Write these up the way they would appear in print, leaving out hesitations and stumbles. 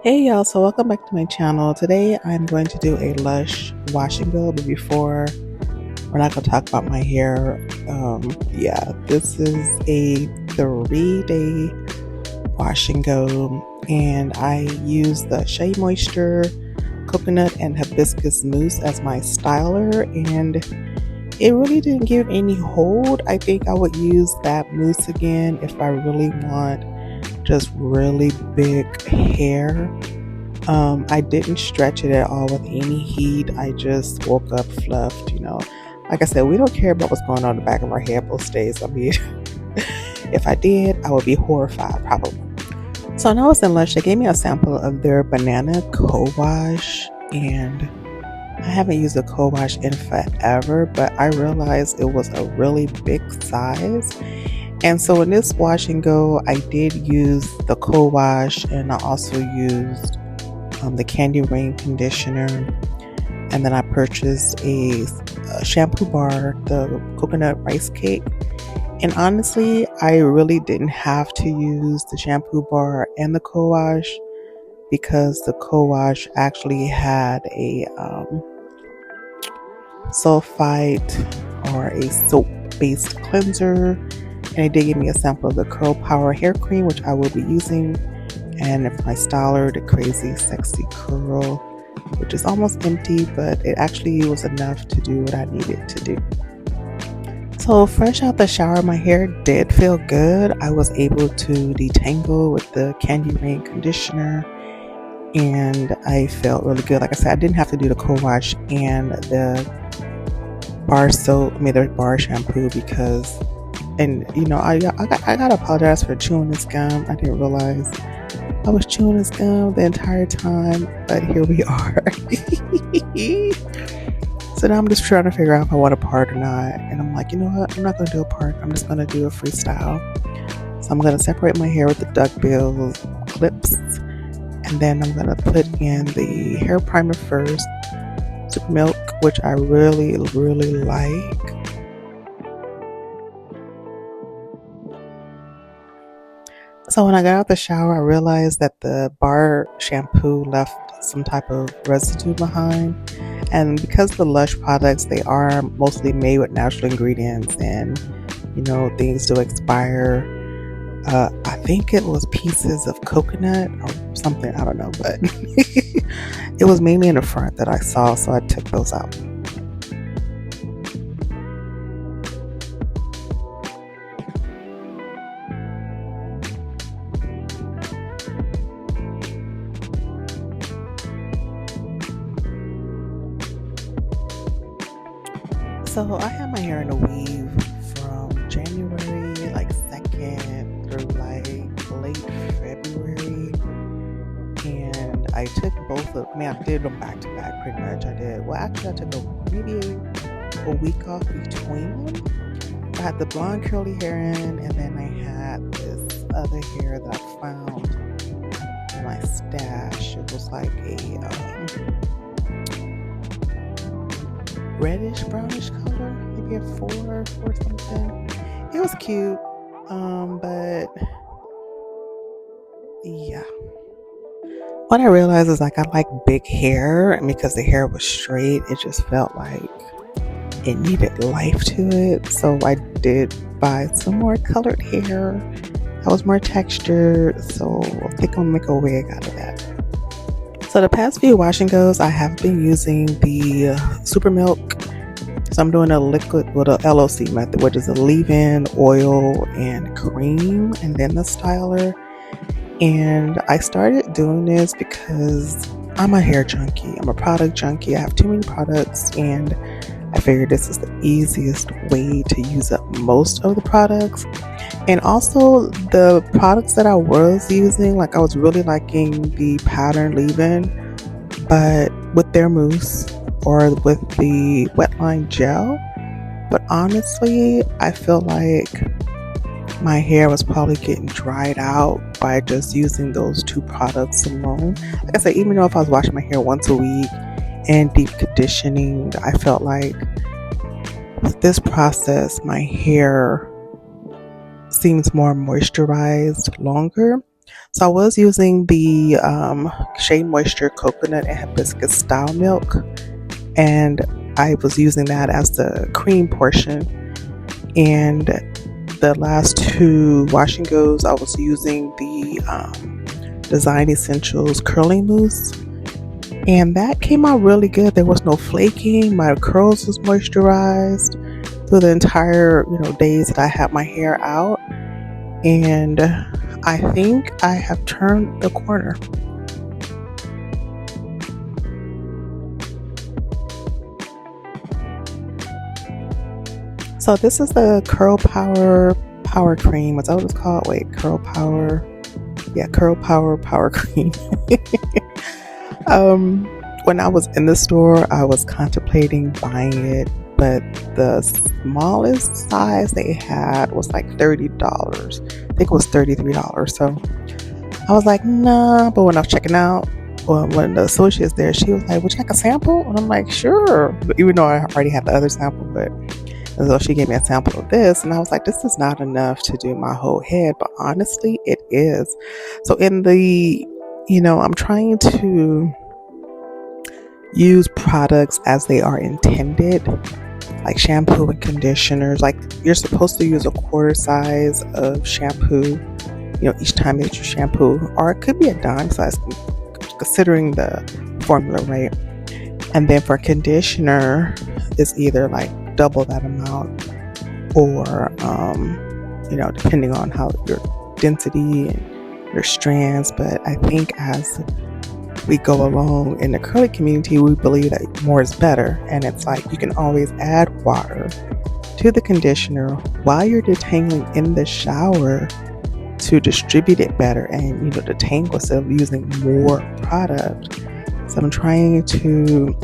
Hey y'all, so welcome back to my channel. Today I'm going to do a Lush wash and go, but before, we're not going to talk about my hair. Yeah, this is a 3-day wash and go, and I use the Shea Moisture Coconut and Hibiscus Mousse as my styler, and it really didn't give any hold. I think I would use that mousse again if I really want just really big hair. I didn't stretch it at all with any heat. I just woke up fluffed. Like I said, we don't care about what's going on in the back of our head most days. I mean, if I did, I would be horrified probably. So when I was in Lush, they gave me a sample of their banana co-wash, and I haven't used a co-wash in forever, but I realized it was a really big size. And so in this wash and go, I did use the co-wash, and I also used the Candy Rain conditioner, and then I purchased a shampoo bar, the coconut rice cake. And honestly, I really didn't have to use the shampoo bar and the co-wash because the co-wash actually had a sulfite or a soap-based cleanser, and it did give me a sample of the Curl Power hair cream, which I will be using, and my styler, the Crazy Sexy Curl, which is almost empty, but it actually was enough to do what I needed to do. So fresh out the shower, my hair did feel good. I was able to detangle with the Candy Rain conditioner, and I felt really good. Like I said, I didn't have to do the co-wash and the bar soap, the bar shampoo, because, and I gotta apologize for chewing this gum. I didn't realize I was chewing this gum the entire time, but here we are. So now I'm just trying to figure out if I want a part or not. And I'm like, you know what? I'm not going to do a part. I'm just going to do a freestyle. So I'm going to separate my hair with the duckbill clips. And then I'm going to put in the hair primer first. Super Milk, which I really, really like. So when I got out the shower, I realized that the bar shampoo left some type of residue behind. And because the Lush products, they are mostly made with natural ingredients, and things do expire. I think it was pieces of coconut or something, I don't know, but it was mainly in the front that I saw, so I took those out. So I had my hair in a weave from January 2nd through late February, and I took I did them back to back pretty much. I took maybe a week off between them. I had the blonde curly hair in, and then I had this other hair that I found in my stash. It was like a reddish brownish color, maybe a 4 or something. It was cute, but yeah. What I realized is I like big hair, and because the hair was straight, it just felt like it needed life to it. So I did buy some more colored hair that was more textured, so I think I'll make a wig out of that. So the past few wash and goes, I have been using the Super Milk. So I'm doing a liquid with a LOC method, which is a leave-in, oil, and cream, and then the styler. And I started doing this because I'm a hair junkie. I'm a product junkie. I have too many products, and I figured this is the easiest way to use up most of the products. And also the products that I was using, I was really liking the pattern leave-in, but with their mousse or with the wetline gel. But honestly, I feel like my hair was probably getting dried out by just using those two products alone. Like I said, even though if I was washing my hair once a week and deep conditioning, I felt like with this process, my hair seems more moisturized longer. So I was using the Shea Moisture Coconut and Hibiscus Style Milk, and I was using that as the cream portion. And the last two wash and goes, I was using the Design Essentials Curling Mousse, and that came out really good. There was no flaking. My curls was moisturized through the entire days that I had my hair out, and I think I have turned the corner. So this is the Curl Power Cream. What's that what it's called? Wait, Curl Power. Yeah, Curl Power Cream. When I was in the store, I was contemplating buying it, but the smallest size they had was like $30. I think it was $33. So I was like, nah. But when I was checking out, well, one of the associates there, she was like, would you like a sample? And I'm like, sure. Even though I already had the other sample, but and so she gave me a sample of this, and I was like, this is not enough to do my whole head, but honestly, it is. So in the, I'm trying to use products as they are intended, like shampoo and conditioners. Like you're supposed to use a quarter size of shampoo, each time that you shampoo, or it could be a dime size, considering the formula, right? And then for conditioner, it's either like double that amount, or depending on how your density and your strands. But I think as we go along in the curly community, we believe that more is better, and it's like you can always add water to the conditioner while you're detangling in the shower to distribute it better and detangle instead of using more product. So I'm trying to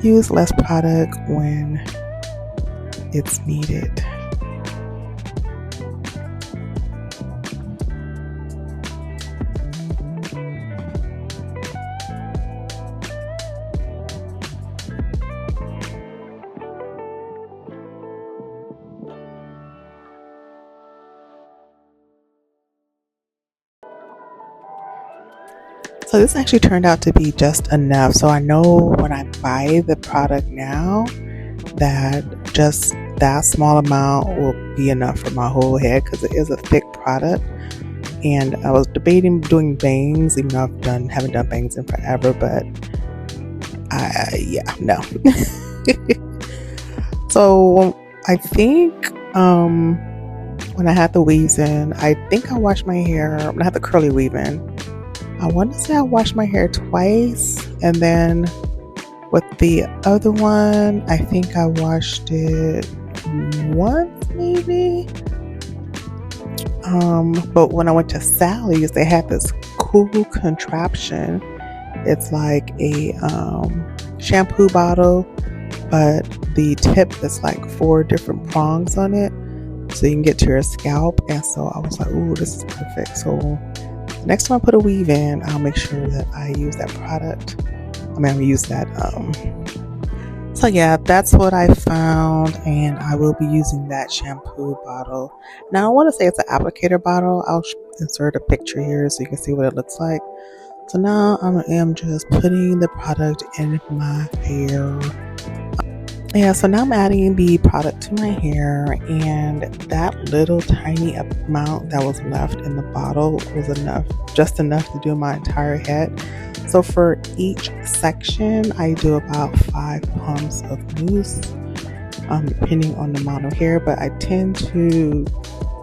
use less product when it's needed. So this actually turned out to be just enough. So I know when I buy the product now that just that small amount will be enough for my whole head, because it is a thick product. And I was debating doing bangs, even though haven't done bangs in forever, but no. So I think when I had the weaves in, I think I washed my hair when I had the curly weave in. I want to say I washed my hair twice, and then with the other one, I think I washed it once maybe. But when I went to Sally's, they had this cool contraption. It's like a shampoo bottle, but the tip is like 4 different prongs on it, so you can get to your scalp. And so I was like, ooh, this is perfect. So next time I put a weave in, I'll make sure that I use that product. I'll use that. So yeah, that's what I found, and I will be using that shampoo bottle. Now I want to say it's an applicator bottle. I'll insert a picture here so you can see what it looks like. So now I am just putting the product in my hair. Yeah, so now I'm adding the product to my hair, and that little tiny amount that was left in the bottle was enough, just enough to do my entire head. So for each section, I do about 5 pumps of mousse, depending on the amount of hair, but I tend to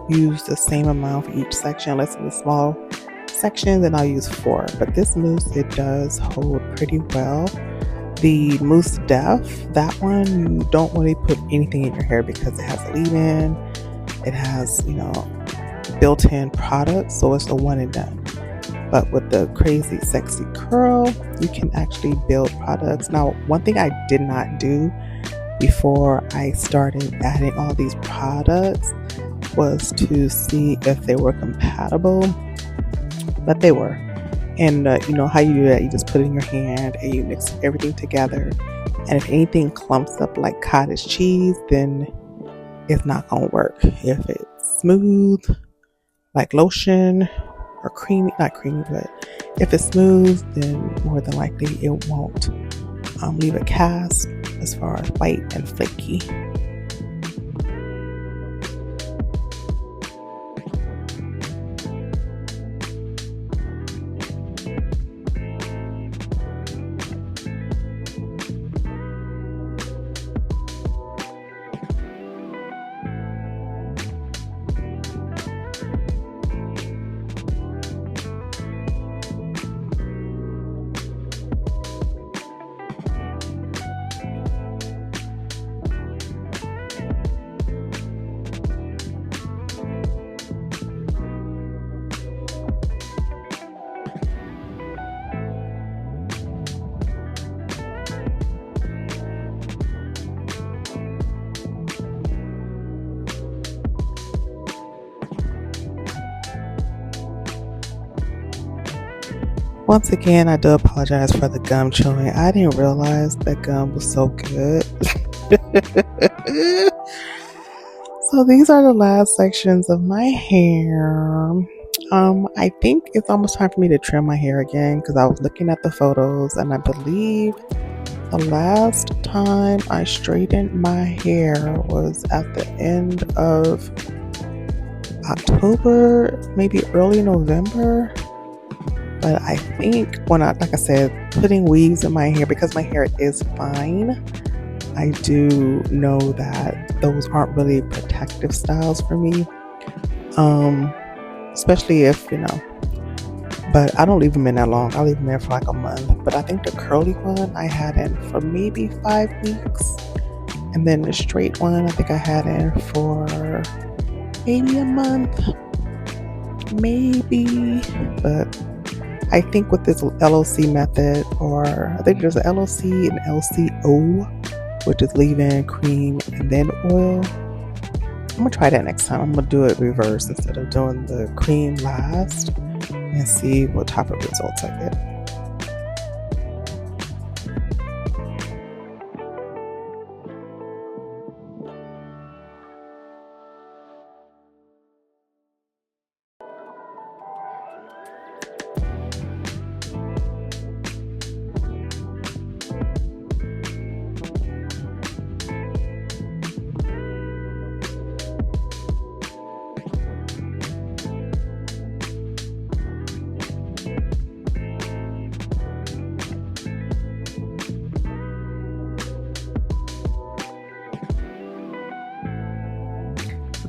use the same amount for each section, unless it's a small section, then I'll use 4. But this mousse, it does hold pretty well. The Mousse Def, that one, you don't really put anything in your hair because it has a leave-in, it has, built-in products, so it's a one and done. But with the Crazy Sexy Curl, you can actually build products. Now, one thing I did not do before I started adding all these products was to see if they were compatible, but they were. And how you do that, you just put it in your hand and you mix everything together, and if anything clumps up like cottage cheese, then it's not gonna work. If it's smooth, like lotion or creamy, not creamy, but if it's smooth, then more than likely it won't leave a cast as far as white and flaky. Once again, I do apologize for the gum chewing. I didn't realize that gum was so good. So these are the last sections of my hair. I think it's almost time for me to trim my hair again because I was looking at the photos and I believe the last time I straightened my hair was at the end of October, maybe early November. But I think like I said, putting weaves in my hair, because my hair is fine, I do know that those aren't really protective styles for me. Especially if, but I don't leave them in that long. I leave them in for like a month. But I think the curly one I had in for maybe 5 weeks. And then the straight one, I think I had in for maybe a month. Maybe. But I think with this LOC method, or I think there's an LOC and LCO, which is leave-in, cream, and then oil. I'm going to try that next time. I'm going to do it reverse instead of doing the cream last and see what type of results I get.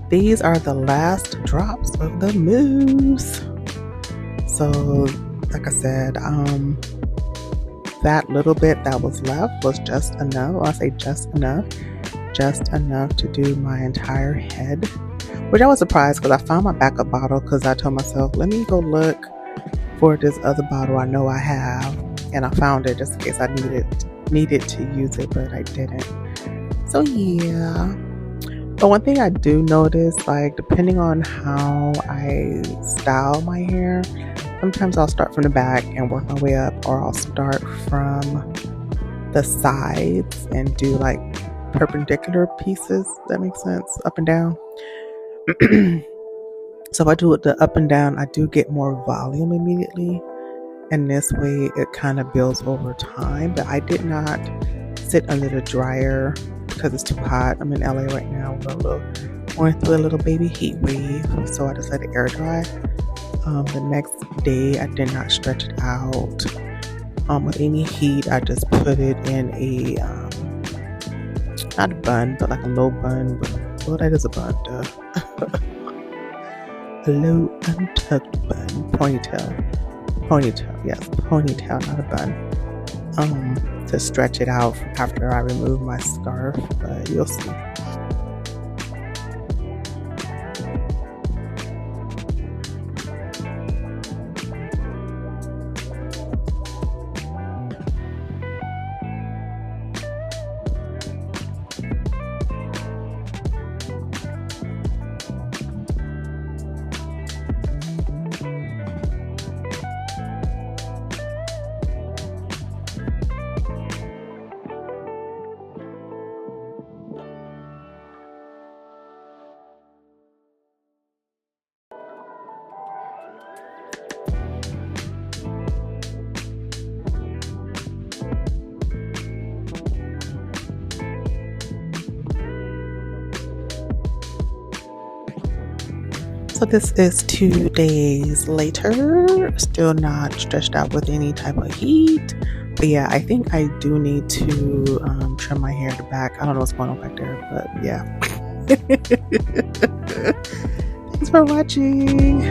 These are the last drops of the mousse. So, like I said, that little bit that was left was just enough. I say just enough to do my entire head. Which I was surprised because I found my backup bottle because I told myself, let me go look for this other bottle I know I have, and I found it just in case I needed to use it, but I didn't. So yeah. But one thing I do notice, like depending on how I style my hair, sometimes I'll start from the back and work my way up, or I'll start from the sides and do like perpendicular pieces. That makes sense, up and down. So if I do it the up and down, I do get more volume immediately, and this way it kind of builds over time. But I did not sit under the dryer because it's too hot. I'm in LA right now. Going through a little baby heat wave, so I just let it air dry. The next day I did not stretch it out with any heat. I just put it in a not a bun, but like a low bun. Well, that is a bun, duh. A low untucked bun, ponytail, yes, ponytail, not a bun. To stretch it out after I remove my scarf, but you'll see. So this is 2 days later, still not stretched out with any type of heat. But yeah, I think I do need to trim my hair to back. I don't know what's going on back there, but yeah. Thanks for watching.